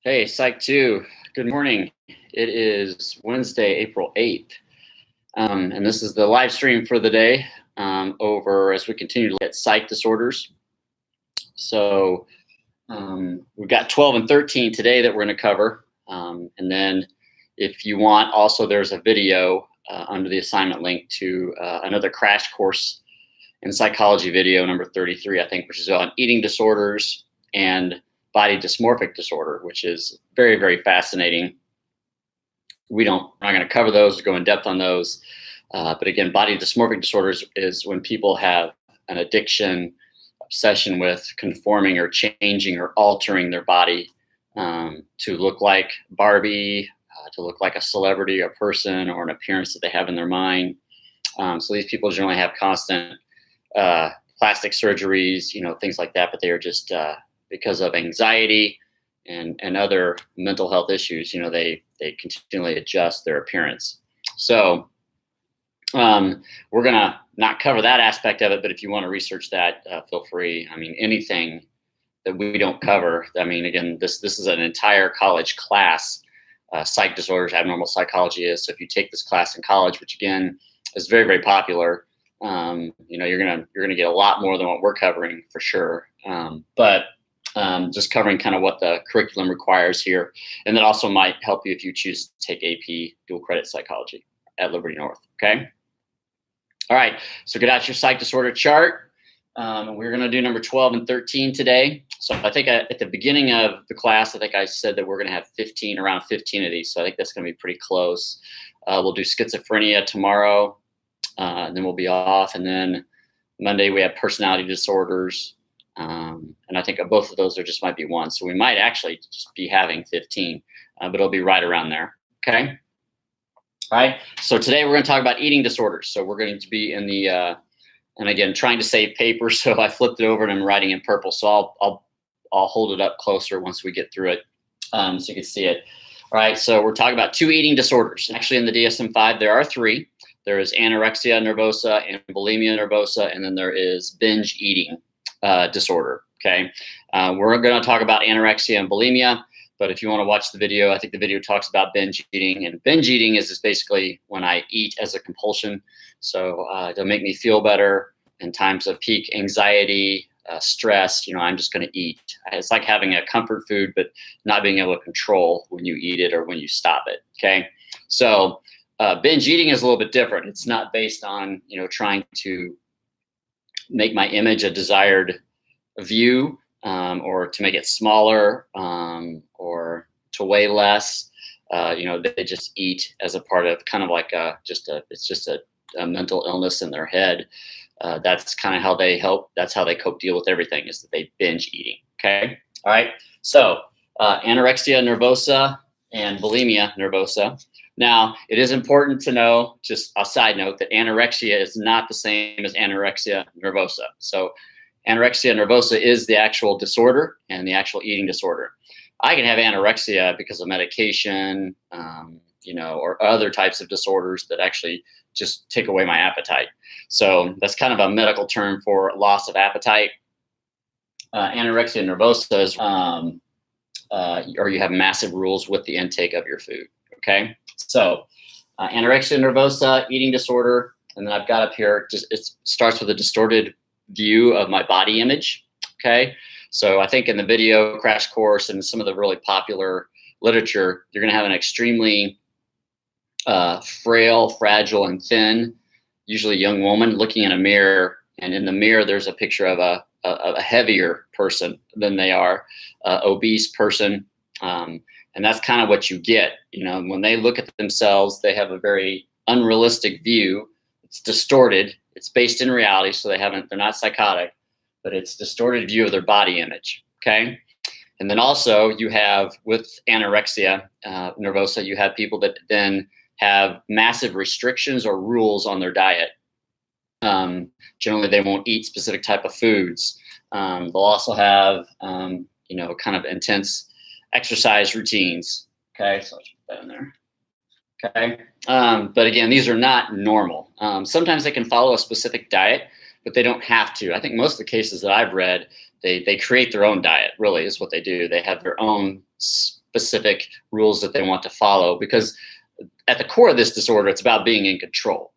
Hey, Psych 2. Good morning. It is Wednesday, April 8th. And this is the live stream for the day over as we continue to look at psych disorders. So we've got 12 and 13 today that we're going to cover. And then if you want, also there's a video under the assignment link to another crash course in psychology video, number 33, I think, which is on eating disorders and body dysmorphic disorder, which is very, very fascinating. We're not going to cover those or go in depth on those. But again, body dysmorphic disorders is when people have an addiction, obsession with conforming or changing or altering their body to look like Barbie, to look like a celebrity, a person, or an appearance that they have in their mind. So these people generally have constant plastic surgeries, things like that, but they are just because of anxiety and other mental health issues, they continually adjust their appearance. So we're going to not cover that aspect of it, but if you want to research that, feel free. I mean, anything that we don't cover, again, this is an entire college class, psych disorders, abnormal psychology is. So if you take this class in college, which again is very, very popular, you're gonna get a lot more than what we're covering for sure. But just covering kind of what the curriculum requires here. And that also might help you if you choose to take AP dual credit psychology at Liberty North, okay? All right, so get out your psych disorder chart. We're gonna do number 12 and 13 today. So I think at the beginning of the class, I think I said that we're gonna have around 15 of these. So I think that's gonna be pretty close. We'll do schizophrenia tomorrow, and then we'll be off. And then Monday we have personality disorders. And I think both of those just might be one. So we might actually just be having 15, but it'll be right around there. Okay. All right. So today we're going to talk about eating disorders. So we're going to be in the, and again, trying to save paper. So I flipped it over and I'm writing in purple. So I'll hold it up closer once we get through it, so you can see it. All right. So we're talking about 2 eating disorders. Actually, in the DSM-5, there are 3. There is anorexia nervosa and bulimia nervosa, and then there is binge eating disorder. Okay. We're going to talk about anorexia and bulimia, but if you want to watch the video, I think the video talks about binge eating, and binge eating is just basically when I eat as a compulsion. So it'll make me feel better in times of peak anxiety, stress. I'm just going to eat. It's like having a comfort food, but not being able to control when you eat it or when you stop it. Okay. So binge eating is a little bit different. It's not based on, trying to make my image a desired view, or to make it smaller, or to weigh less. They just eat as a part of kind of like it's just a mental illness in their head. That's kind of how they cope, deal with everything, is that they binge eating. Okay. All right. So anorexia nervosa and bulimia nervosa. Now, it is important to know, just a side note, that anorexia is not the same as anorexia nervosa. So anorexia nervosa is the actual disorder and the actual eating disorder. I can have anorexia because of medication, or other types of disorders that actually just take away my appetite. So that's kind of a medical term for loss of appetite. Anorexia nervosa is, or you have massive rules with the intake of your food. Okay. So anorexia nervosa, eating disorder, and then I've got up here, it starts with a distorted view of my body image. Okay. So I think in the video crash course and some of the really popular literature, you're going to have an extremely frail, fragile, and thin, usually young woman looking in a mirror. And in the mirror, there's a picture of a heavier person than they are, obese person. And that's kind of what you get. When they look at themselves, they have a very unrealistic view. It's distorted. It's based in reality, so they're not psychotic, but it's distorted view of their body image. Okay. And then also you have, with anorexia nervosa, you have people that then have massive restrictions or rules on their diet. Generally, they won't eat specific type of foods. They'll also have, kind of intense exercise routines. Okay, so I'll put that in there. Okay, but again, these are not normal. Sometimes they can follow a specific diet, but they don't have to. I think most of the cases that I've read, they create their own diet, really, is what they do. They have their own specific rules that they want to follow, because at the core of this disorder, it's about being in control.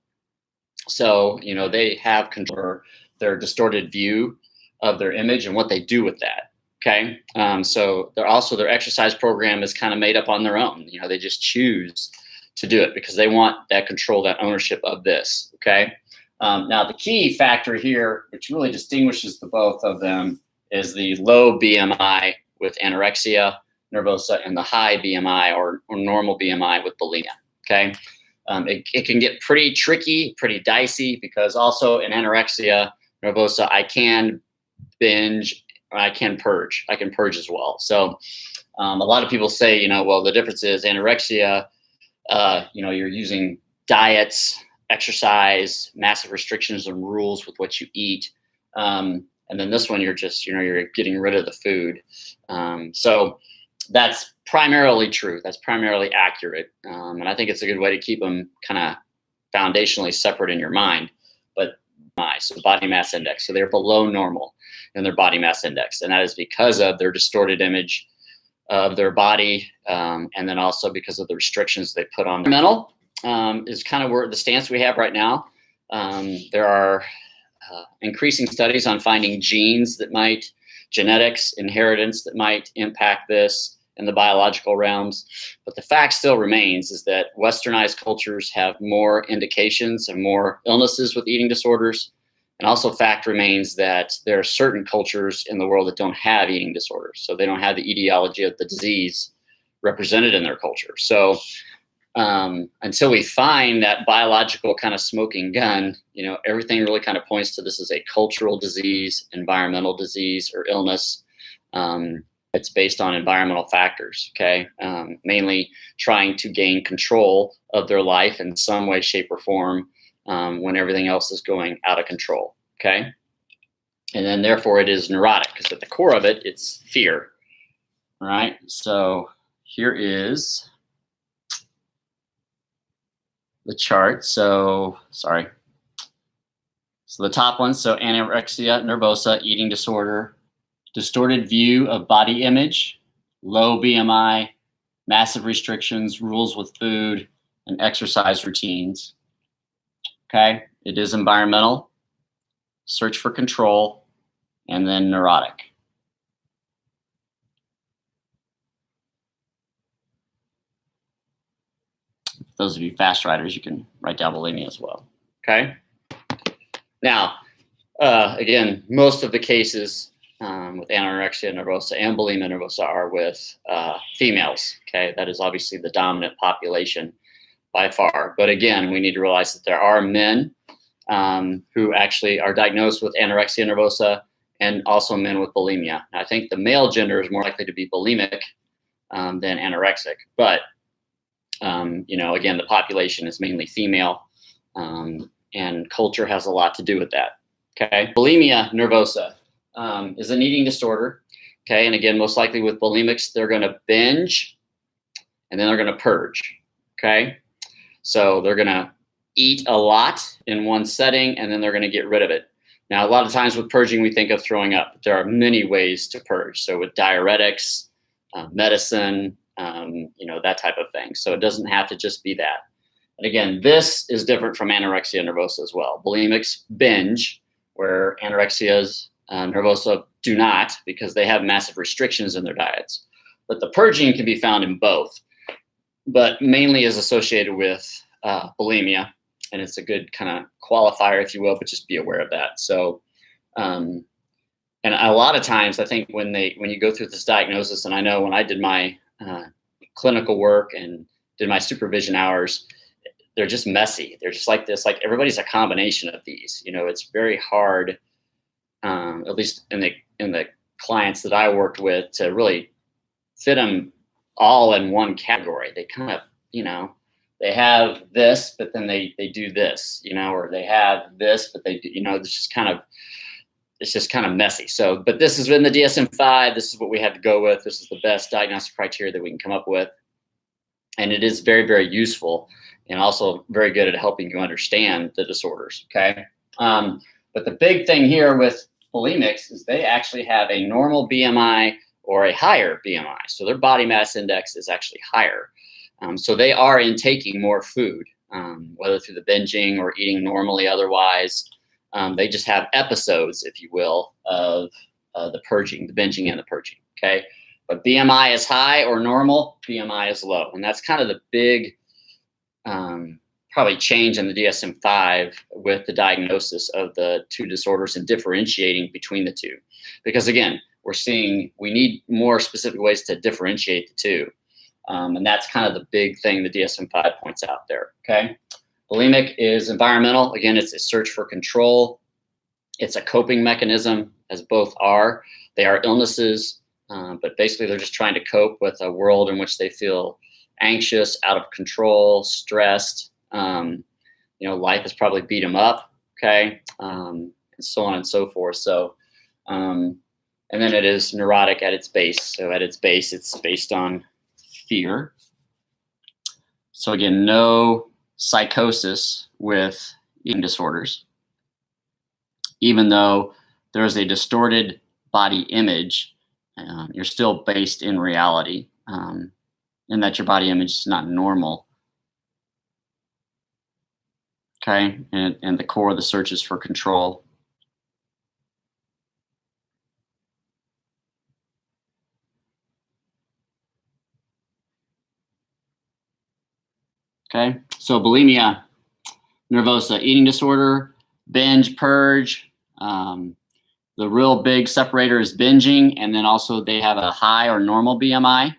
So, they have control over their distorted view of their image and what they do with that. Okay. So their exercise program is kind of made up on their own. They just choose to do it because they want that control, that ownership of this. Okay. Now, the key factor here, which really distinguishes the both of them, is the low BMI with anorexia nervosa and the high BMI or normal BMI with bulimia. Okay. It can get pretty tricky, pretty dicey, because also in anorexia nervosa, I can binge, I can purge. I can purge as well. So a lot of people say, well, the difference is anorexia, you're using diets, exercise, massive restrictions and rules with what you eat. And then this one, you're just, you're getting rid of the food. So that's primarily true. That's primarily accurate. And I think it's a good way to keep them kind of foundationally separate in your mind. But so body mass index. So they're below normal in their body mass index. And that is because of their distorted image of their body. And then also because of the restrictions they put on their mental, is kind of where the stance we have right now. There are increasing studies on finding genes that might, genetics, inheritance that might impact this in the biological realms. But the fact still remains is that westernized cultures have more indications and more illnesses with eating disorders. And also fact remains that there are certain cultures in the world that don't have eating disorders. So they don't have the etiology of the disease represented in their culture. So until we find that biological kind of smoking gun, everything really kind of points to this as a cultural disease, environmental disease, or illness. It's based on environmental factors, okay? Mainly trying to gain control of their life in some way, shape, or form when everything else is going out of control, okay? And then therefore it is neurotic, because at the core of it, it's fear, all right? So here is the chart. So the top one, so anorexia nervosa, eating disorder, distorted view of body image, low BMI, massive restrictions, rules with food, and exercise routines. Okay, it is environmental, search for control, and then neurotic. Those of you fast writers, you can write down bulimia as well. Okay. Now, again, most of the cases with anorexia nervosa and bulimia nervosa are with females. Okay, that is obviously the dominant population by far. But again, we need to realize that there are men who actually are diagnosed with anorexia nervosa and also men with bulimia. Now, I think the male gender is more likely to be bulimic than anorexic, but again, the population is mainly female, and culture has a lot to do with that. Okay, bulimia nervosa is an eating disorder. Okay, and again, most likely with bulimics, they're going to binge, and then they're going to purge. Okay, so they're going to eat a lot in one setting, and then they're going to get rid of it. Now, a lot of times with purging, we think of throwing up. There are many ways to purge. So with diuretics, medicine, that type of thing. So it doesn't have to just be that. And again, this is different from anorexia nervosa as well. Bulimics binge, where anorexias nervosa do not, because they have massive restrictions in their diets. But the purging can be found in both, but mainly is associated with bulimia. And it's a good kind of qualifier, if you will, but just be aware of that. So, and a lot of times, I think when you go through this diagnosis, and I know when I did my clinical work and did my supervision hours, they're just messy. They're just like this. Like everybody's a combination of these. It's very hard, at least in the clients that I worked with, to really fit them all in one category. They kind of, they have this, but then they do this, or they have this, but they do, it's just kind of messy. So, but this is in the DSM-5. This is what we had to go with. This is the best diagnostic criteria that we can come up with. And it is very, very useful and also very good at helping you understand the disorders, okay? But the big thing here with bulimics is they actually have a normal BMI or a higher BMI. So their body mass index is actually higher. So they are intaking more food, whether through the binging or eating normally otherwise. They just have episodes, if you will, of the purging, the binging and the purging, okay? But BMI is high or normal, BMI is low. And that's kind of the big probably change in the DSM-5 with the diagnosis of the two disorders and differentiating between the two. Because again, we're seeing we need more specific ways to differentiate the two. And that's kind of the big thing the DSM-5 points out there, okay? Bulimic is environmental. Again, it's a search for control. It's a coping mechanism, as both are. They are illnesses, but basically they're just trying to cope with a world in which they feel anxious, out of control, stressed. Life has probably beat them up, okay? And so on and so forth. So, and then it is neurotic at its base. So at its base, it's based on fear. So again, no psychosis with eating disorders, even though there's a distorted body image, you're still based in reality, and that your body image is not normal. Okay, and the core of the search is for control. Okay, so bulimia nervosa, eating disorder, binge, purge. The real big separator is binging, and then also they have a high or normal BMI,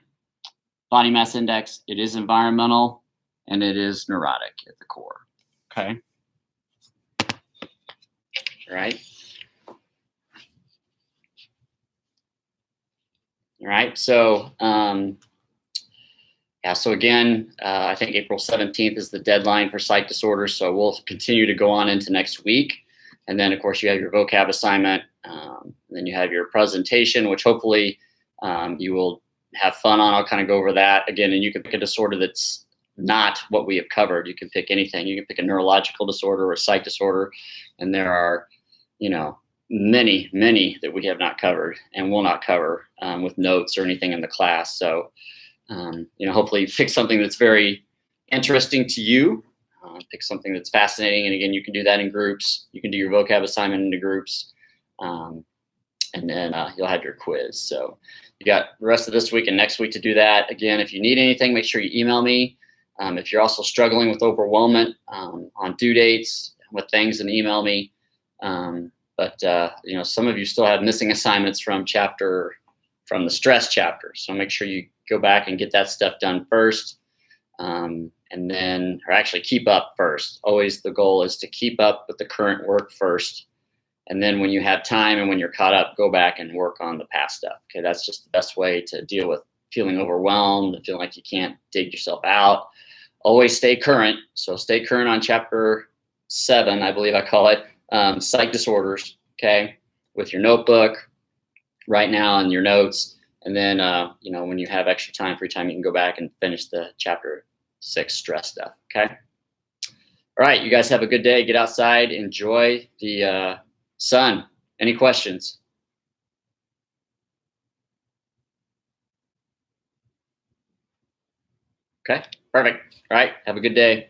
body mass index. It is environmental, and it is neurotic at the core. Okay. All right. All right. So, so again, I think April 17th is the deadline for psych disorders. So we'll continue to go on into next week. And then, of course, you have your vocab assignment. Then you have your presentation, which hopefully you will have fun on. I'll kind of go over that again. And you can pick a disorder that's not what we have covered. You can pick anything. You can pick a neurological disorder or a psych disorder. And there are, many that we have not covered and will not cover with notes or anything in the class. So, hopefully pick something that's very interesting to you. Pick something that's fascinating. And again, you can do that in groups. You can do your vocab assignment into groups. And then you'll have your quiz. So you got the rest of this week and next week to do that. Again, if you need anything, make sure you email me. If you're also struggling with overwhelmment on due dates with things, then email me. But some of you still have missing assignments from the stress chapter. So make sure you go back and get that stuff done first. And then, or actually keep up first. Always the goal is to keep up with the current work first. And then when you have time and when you're caught up, go back and work on the past stuff. Okay, that's just the best way to deal with feeling overwhelmed and feeling like you can't dig yourself out. Always stay current. So stay current on chapter 7, I believe I call it, psych disorders, okay, with your notebook right now and your notes. And then, when you have extra time, free time, you can go back and finish the chapter 6 stress stuff, okay? All right, you guys have a good day. Get outside, enjoy the sun. Any questions? Okay, perfect. All right, have a good day.